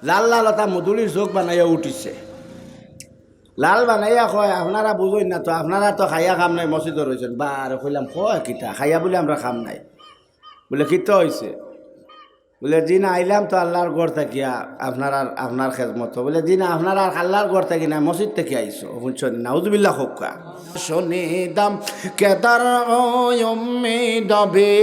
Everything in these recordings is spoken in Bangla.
লাল লাল ওটা মধুলির চোখ বানাইয়া উঠিছে। লাল বানাইয়া কয় আপনারা বুঝই না তো, আপনারা তো খাইয়া খাম নাই মসজিদে রয়েছেন। বা আর কইলাম কয় কিতা খাইয়া বলে আমরা খাম নাই। বলে কিতা হয়েছে? বলে জি না আইলাম তো আল্লাহর গড় থাকিয়া আপনার খেজমত। বলে জি না আপনারা আল্লাহর গড় থাকি না মসজিদ থেকে আইসো। শুনছেন নাউজুবিল্লাহ হোক্কা শনিদাম কেদার দবে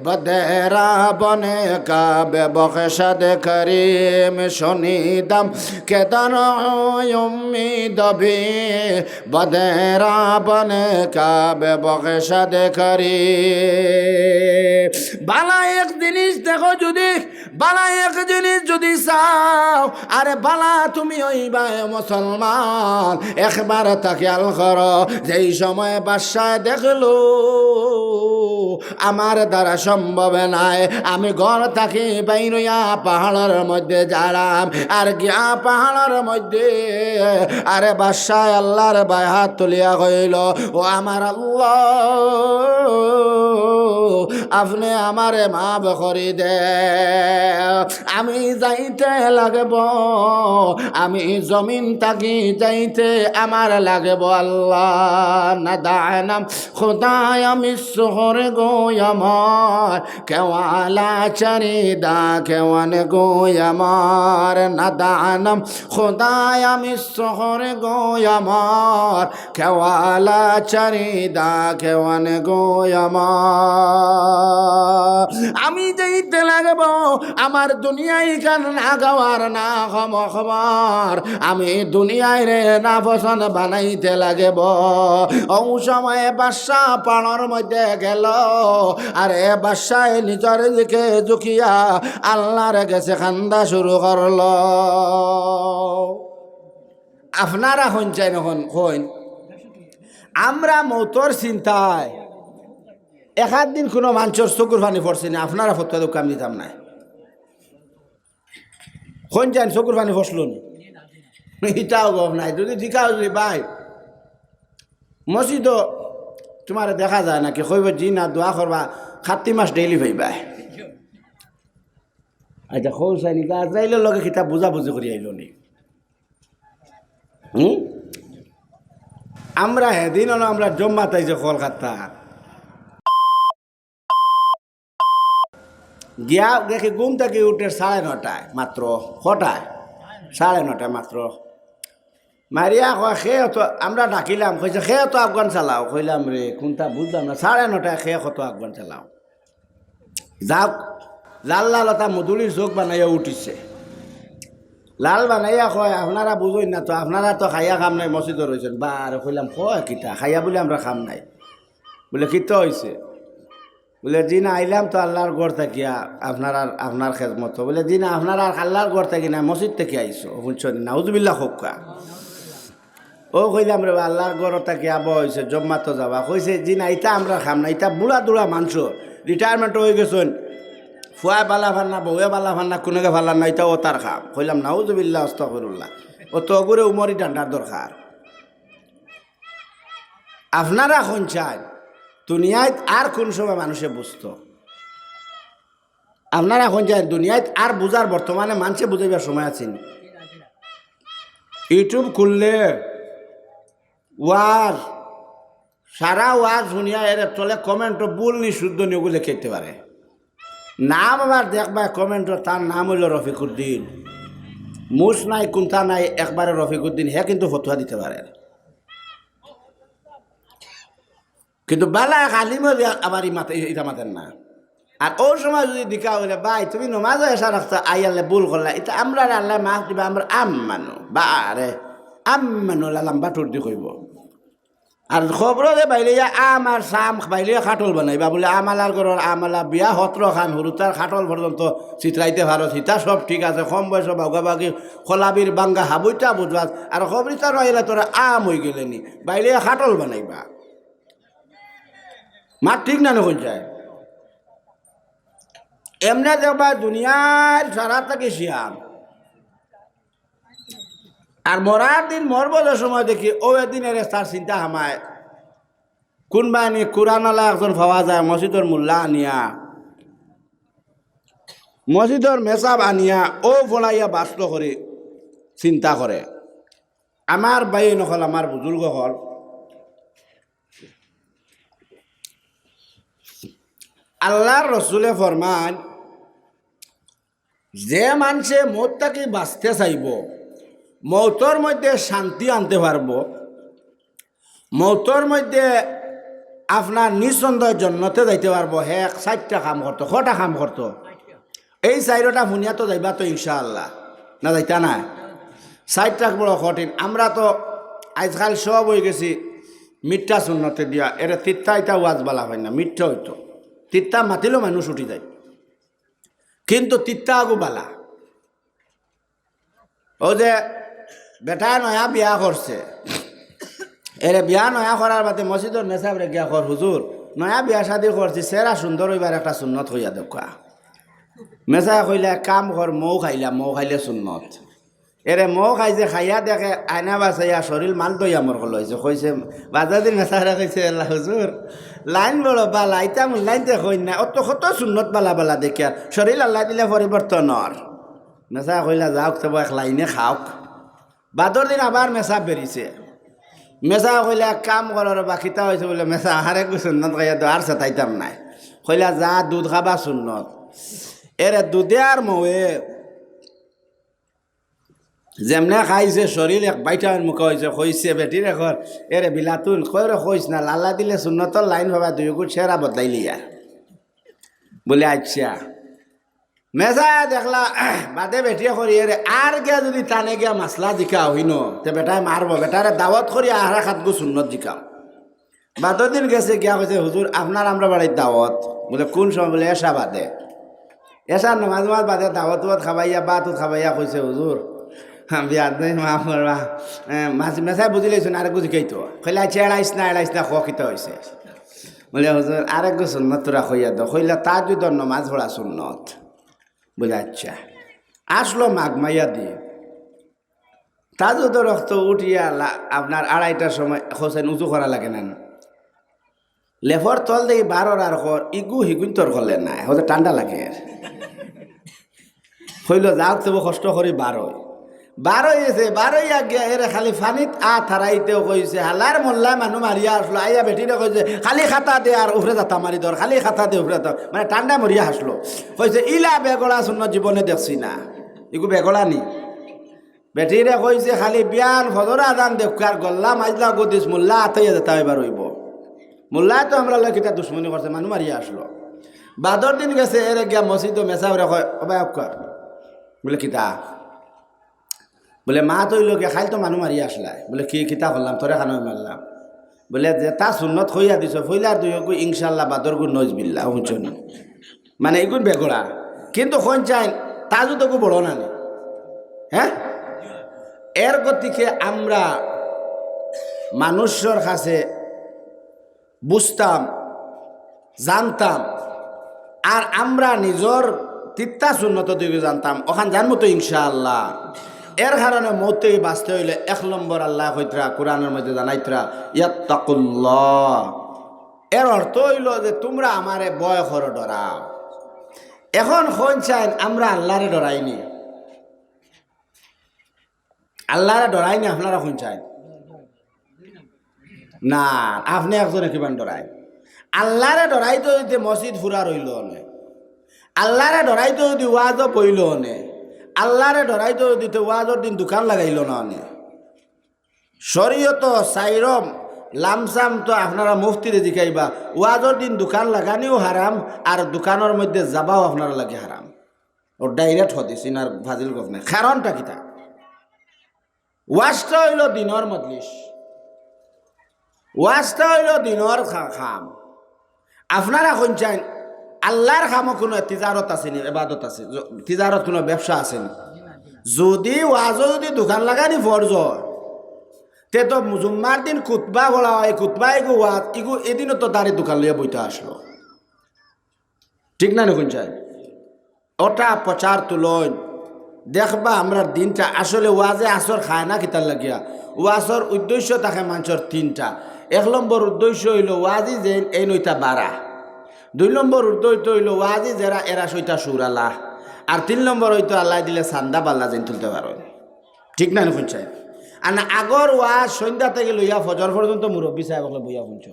বদেরা বনে কাবে বখশদ করিম শনিদাম কেদার দবে বদেরা বনে কাবে বখশদ করিম। বালা এক জিনিস দেখো যদি, বালা এক জিনিস যদি চাও, আরে বালা তুমি হইবা মুসলমান। একবার তাকে আল করো, যেই সময় বাদশাহ দেখলো আমার দ্বারা সম্ভব নাই, আমি ঘর থাকি বাইরইয়া পাহাড়ের মধ্যে যালাম। আর গিয়া পাহাড়ের মধ্যে আরে বাদশাহ আল্লাহর বাই হাত তুলিয়া কইল, ও আমার আল্লাহ আপনি আমারে মাফ করে দে, আমি যাইতে লাগব, আমি জমিন তাকি যাইতে আমার লাগব আল্লাহ। না দানাম খোদায় আমি শহর গোয় আমার, কেওয়ালা চারিদা কেওয়ান গোয় আমার। না দানাম খোদায় আমি শহর গোয় আমার, কেওয়ালা চারিদা কেওয়ান গোয় আমার। আমি যাইতে লাগব, আমার দুনিয়ায় কান না গাওয়ার না খবর, আমি দুনিয়ায় রে না পছন্দ বানাইতে লাগব। ও সময়ে বাদশাহ পাড়ার মধ্যে গেল, আরে বাদশাহ নিজের দিকে ঝুঁকিয়া আল্লাহর কাছে কান্দা শুরু করল। আপনারা হইন হইন আমরা মৌতর চিন্তায় এক আধ দিন কোনো মানুষের চকুর পানি পড়ছে না, আপনারা ফতোয়া তো কাম দিতাম না। কোন যান চকুর পানি ফসল ইটাও গম নাই। যদি জিজ্ঞাসা করি ভাই মসজিদ তোমার দেখা যায় নাকি, কইব জি না দোয়া করবা 7 মাস ডেইলি ভাইবা। আচ্ছা খোঁজাইনি গাছাইলের লগে কিতাব বুঝাবুঝি করি আইল নি। আমরা হেদিন আমরা জম্মা তাই যে কলকাতা গিয়া দেখি ঘুম থেকে উঠে 9:30 মাত্র, কটায় 9:30 মাত্র। মারিয়া কয় খে তো আমরা ডাকিলাম, কইছে খে তো আফগান চালাও। কইলাম রে কোনটা বুঝলাম না, 9:30 খে কত আফগান চালাও। যাক লাল লাল ওটা মধুলির চোখ বানাইয়া উঠিছে। লাল বানাইয়া কয় আপনারা বুঝই না তো, আপনারা তো খাইয়া খাম নাই মসজিদে রয়েছেন। বা আর কইলাম কয় কিতা খাইয়া বলে আমরা খাম নাই। বলে কিতা হয়েছে? বলে জি না আইলাম তো আল্লাহর গড় থাকিয়া আপনার খেজমত। বলে জি না আপনারা আল্লাহর গড় থাকি না মসজিদ থেকে আইসো। শুনছেন নাউজুবিল্লাহ হোক্কা। ও কইলাম রে আল্লাহর গড় থাকি আব হয়েছে জম্মা তো যাবা। কইছে জি না এটা আমরা খাম না, এটা বুড়া দুড়া মানুষ রিটায়ারমেন্ট হয়ে গেছেন, ফুয়া বালা ফান্না বউয়ে বালা ফান্না কোনোকে ফাল্লার না, এটা ও তার খাম। কইলাম নাউজুবিল্লাহ আস্তাগফিরুল্লাহ। ও তো করে উমরি ডান্ডার দরকার। আপনারা শুনছেন দুনিয়ায় আর কোন সময় মানুষে বুঝত? আপনারা এখন যায় দুনিয়ায় আর বুঝার বর্তমানে মানুষে বুঝাইবার সময় আছেন। ইউটিউব খুললে ওয়াজ, সারা ওয়াজ শুনিয়া এর চলে কমেন্টও ভুল নি শুদ্ধ নি ওগুলো খেতে পারে। নাম আবার দেখবা কমেন্টর, তার নাম হইল রফিকুদ্দিন। মুস নাই কুন্তা নাই, একবারে রফিকুদ্দিন, হে কিন্তু ফতুয়া দিতে পারে। কিন্তু বালা আলিমও আবার ইটা মাতেন না। আর ও সময় যদি দিকা হইলে ভাই তুমি নমাজও এসা রাখছো আইয়ালে ভুল করলা, এটা আমরা আল্লাহ মাফ দিবা, আমরা আম্মানো বা আরে আম্মানো লালাম বাটুর দি কইব। আর খবর যে বাইলে আমার সাম বাইলে খাটল বানাইবা বলে আমালার ঘরের আমালা বিয়া 17 খান হরুতার খাটল পর্যন্ত চিত্রাইতে ভালো, সীতা সব ঠিক আছে, কম বয়স বাগাবাগি খোলাবির বাঙ্গা হাবুইটা বুঝবা। আর খবরিতা রইলে তোরা আম হয়ে গেলেনি, বাইলে খাটল বানাইবা। মার ঠিক না নকল যায় এমনি দেখবা দুনিয়ার সারা থেকে শিয়াম। আর মরার দিন মরবদের সময় দেখি ও এদিনের তার চিন্তা হামায় কোনবা নি কোরআনওয়ালা একজন পাওয়া যায় মসজিদের মোল্লা আনিয়া মসজিদর মেসাব আনিয়া ও ফলাইয়া বাস্ত করে চিন্তা করে আমার বাই নকল আমার বুজুর্গ হল আল্লাহর রসুলে ফরমান যে মানুষে মৌতটাকে বাঁচতে চাইব মৌতর মধ্যে শান্তি আনতে পারব মৌতর মধ্যে আপনার নিঃসন্দেহ জন্মতে যাইতে পারবো হে 60টা কাম করতো কটা কাম করতো এই 4টা ফুনিয়া তো যাইবা তো ইনশাআল্লাহ না যাইতা না 60টা বড় কঠিন আমরা তো আজকাল সব হয়ে গেছি মিথ্যা সুন্নতে দিয়া এটা তিত্তা এটা ওয়াজ বালা হয় না মিথ্যা হইতো তিত্তা মাতিলেও মানুষ উঠি যায় কিন্তু তিত্তা আগু বালা ও যে বেটা নয়া বিয়া করছে এরে বিয়া নয়া করার বাদে মসজিদর মেসাব রে গিয়া কর হুজুর নয়া বিয়া শাদি করছি সেরা সুন্দর হইবার একটা সুন্নত হইয়া দেখা মেসা কইলে কাম কর মৌ খাইলে সুন্নত এরে মৌ খাইছে খাইয়া দেখে আয়না বাসাইয়া শরীর মাল দইয়া মর লইছে কইছে বাজাদিন মেসারা কইছে আল্লাহ হুজুর লাইন বড় বালা ইতা মূল লাইনতে কই না অত কত সুন্নত বালা বালা দেখিয়া শরীর আল্লাহ দিলে পরিবর্তন হর মেসা কইলা যাওক তবে এক লাইনে খাওক বাদর দিন আবার মেসা বেরিছে মেসা কইলে কাম করার বাকিটা হয়েছে বলে মেসা আহারে সুন্নত খাইয়া তো আর সেটাইতাম নাই কইলা যা দুধ খাবা সুন্নত এরে দুধে আর মৌয়ে যেমনে খাইছে শরীর এক বাইটার মুখ হয়েছে কইছে বেটির এখন এরে বিলাতুন কইরে কইস না লাল্লা দিলে সুন্নতর লাইন হবা দুই গুণ সেরা বদলাইলি আর বলে আচ্ছা মেসা দেখলা বাদে বেটিয়ে করি এরে আর গিয়া যদি টানে গিয়া মাসলা জিকাও হইন তে বেটায় মারব বেটারে দাওয়াত করি আহারা খাতগু সুন্নত জিকাও বাদর দিন গেছে গিয়া কইছে হুজুর আপনার আমরা বাড়ির দাওয়াত বলে কোন সময় বলে এসা বাদে এসার নামাজ বাদে দাওয়াত খাবাইয়া বাত খাবাইয়া কইছে হুজুর বিয়াদ মাফ করবা মেসাই বুঝি লাইছো না আরেক জিকাই তো কইলা এড়াইস না খিত হয়েছে বলে হুজুর আরেক সুন্নত তোরা কইয়া দো কইলা তা যদি নমাজ পড়া সুন্নত বলে আচ্ছা আসলো মাঘ মাইয়া দিয়ে তা যদি রক্ত উঠিয়া আপনার 2:30টার সময় হোসেন উঁচু করা লাগে না লেফর তল দেখি 12 আর কর ইগু হিগুন তোর করলে না হতে ঠান্ডা লাগে হইল যাওক তবু কষ্ট করি 12 হয়েছে 12 গিয়া এরে খালি ফানিত থারাইতেও কইছে হালার মোল্লা মানুষ মারিয়া আসলো আইয়া বেটিরে কইছে খালি খাতা দে আর উফরে যাতা মারি দর খালি খাতা দে উফরে মানে ঠান্ডা মরিয়া হাসলো কইছে ইলা বেগড়া শূন্য জীবনে দেখছি না ইগু বেগড়া নি বেটিরে কইছে খালি বিয়ান ফজর আদান দেখার গল্লা মাইজলা গদিস মোল্লা আতাইয়া যেতা এবার হইব মোল্লা তো আমরা লকিটা দুশ্মনী করছে মানুষ মারিয়া আসলো বাদর দিন গেছে এরে গিয়া মসজিদ মেসাবরে কয় অবাক বলে কিতা বলে মা তো লোকে খাইল তো মানুষ মারিয়া আসলাই বলে কি কিতা করলাম তোরে খানো মারলাম বলে যে তা সুন্নত হইয়া দিছ ফইলার দুই ইনশাল্লাহ বাদর গুণ নজবিল্লা হুঁচন মানে এগুন বেগড়া কিন্তু কোন চাই তা যদি বড় না হ্যাঁ এর গতিকে আমরা মানুষের কাছে বুঝতাম জানতাম আর আমরা নিজের তিত্তা সুন্নত দিকে জানতাম ওখান জানবো তো ইনশাআল্লাহ এর কারণে মৌত থেকে বাঁচতে হইলে 1 নম্বর আল্লাহ কইতরা কোরআনের মধ্যে জানাইতরা ইয়াত্তাকুল্লাহ এর অর্থ হইল যে তোমরা আমারে ভয় করো ডরাও এখন কোন চাই আমরা আল্লাহরে ডরাইনি আপনারা কোন চাই না আপনি একজনে কিমান ডরাই আল্লাহরে ডরাইতে যদি মসজিদ ফুরা রইল নে আল্লাহরে ডরাইতে যদি ওয়াজ বইল নে আল্লাহরে ডরাইতে যদি ওয়াজর দিন দোকান লাগাইল না নে শরীয়ত সাইরম লামসাম তো আপনারা মুফতিরে জিকাইবা ওয়াজর দিন দোকান লাগানিও হারাম আর দোকানের মধ্যে যাবাও আপনারা লাগে হারাম ও ডাইরেক্ট হদিস আর ফাজিল গফনে কারণটা কিতা ওয়াজটা হইল দিনর মজলিস ওয়াজটা হইল দিনর খাম আপনারা কোন চান আল্লাহর খামো কোনো তিজারত আসেনি এবাদত আছে তিজারত কোনো ব্যবসা আসেনি যদি ওয়াজও যদি দোকান লাগানি ফরজ তে তো জুম্মার দিন খুতবা বলা হয় খুতবা এগু ওয়াজ ইগু এদিনও তো দাঁড়িয়ে দোকান লইয়া বইতে আসলো ঠিক না কোন চাই ওটা প্রচার তুলন দেখবা আমরা দিনটা আসলে ওয়াজে আসর খায় না কিতার লাগিয়া ওয়াজর উদ্দেশ্য থাকে মানুষের 3টা 1 নম্বর উদ্দেশ্য হইল ওয়াজি যে এই নইটা বাড়া 2 নম্বর উদ্দেশ্য হইল ওয়াজি যারা এরা সইটা সুরালা আর 3 নম্বর হইতো আল্লাহ দিলে চান্দা পাল্লা যেন তুলতে পারো, ঠিক না শুনছেন? আর না আগর ওয়াজ সন্ধ্যা থেকে লইয়া ফজর পর্যন্ত মুরব্বী সাহেব বইয়া শুনছ।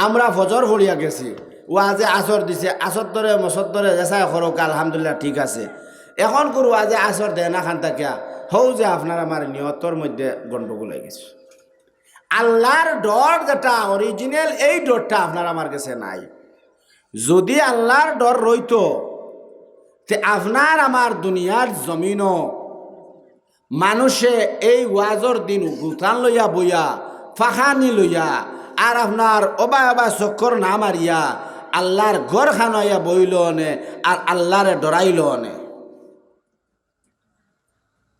আমরা ফজর ভরিয়া গেছি, ওয়াজে আসর দিছে, আসর ধরে মসর ধরে যেসাই খরক আলহামদুলিল্লাহ ঠিক আছে। এখন করু ওয়াজে আসর দেয় না খান থাকিয়া হও যে আপনার আমার নিয়তর মধ্যে গণ্ডগোল হয়ে গেছে। আল্লাহর ডর যেটা অরিজিনাল, এই ডরটা আপনার আমার কাছে নাই। যদি আল্লাহর ডর রইতো তে আপনার আমার দুনিয়ার জমিনও মানুষে এই ওয়াজর দিন গুতান লইয়া বইয়া ফাঁকানি লইয়া আর আপনার অবায় অবায় চক্কর না মারিয়া আল্লাহর ঘর খানাইয়া বইল অনে আর আল্লাহরে ডরাইল অনে।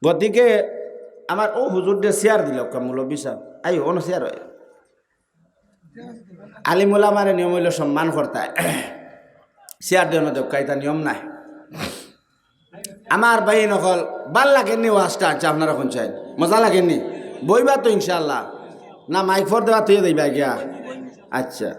গতিকে আমার ও হুজুর দিয়ে চেয়ার দিল মুরব্বী সাহেব, আই অন চেয়ার হয় আলিমুলা মারে নিয়ম হইল সম্মান করতায়, চেয়ার দেওয়া দেবকা এটা নিয়ম নাই। আমার ভাই নকল ভাল লাগেননি ওয়াজটা? আচ্ছা আপনারা কোন চাই মজা লাগেননি? বইবা তো ইনশাল্লাহ না মাইক ফোর দেওয়া তুই দেবা গিয়া? আচ্ছা